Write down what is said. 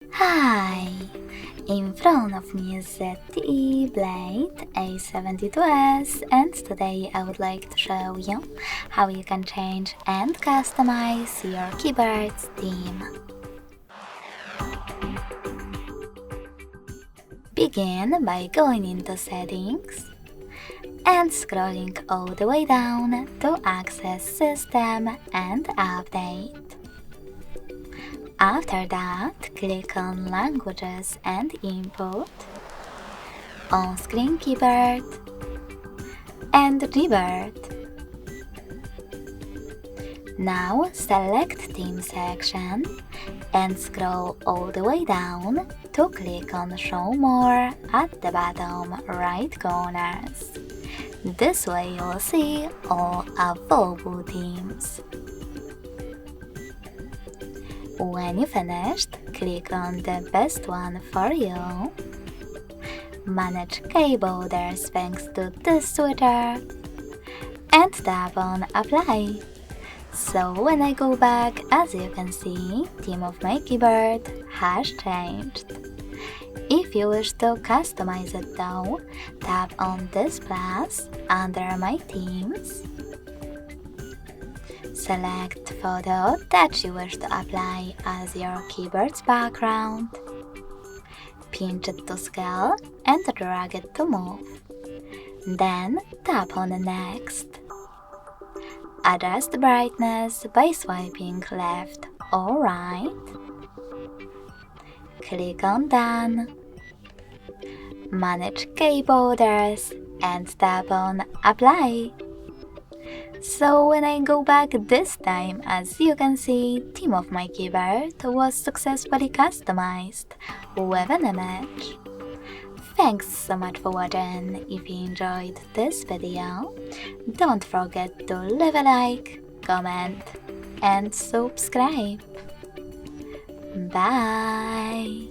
Hi! In front of me is ZTE Blade A72S, and today I would like to show you how you can change and customize your keyboard's theme. Begin by going into Settings and scrolling all the way down to access System and Update. After that, click on Languages and Input, On-Screen Keyboard, and Gboard. Now select Theme section and scroll all the way down to click on Show More at the bottom right corners. This way you'll see all available themes. When you finished, click on the best one for you. Manage key borders thanks to this switcher and tap on Apply. So when I go back, as you can see, theme of my keyboard has changed. If you wish to customize it though, tap on this plus under my themes. Select photo that you wish to apply as your keyboard's background. Pinch it to scale and drag it to move. Then tap on Next. Adjust brightness by swiping left or right. Click on Done. Manage key borders and tap on Apply. So when I go back this time, as you can see, theme of my keyboard was successfully customized with an image. Thanks so much for watching. If you enjoyed this video, don't forget to leave a like, comment and subscribe. Bye!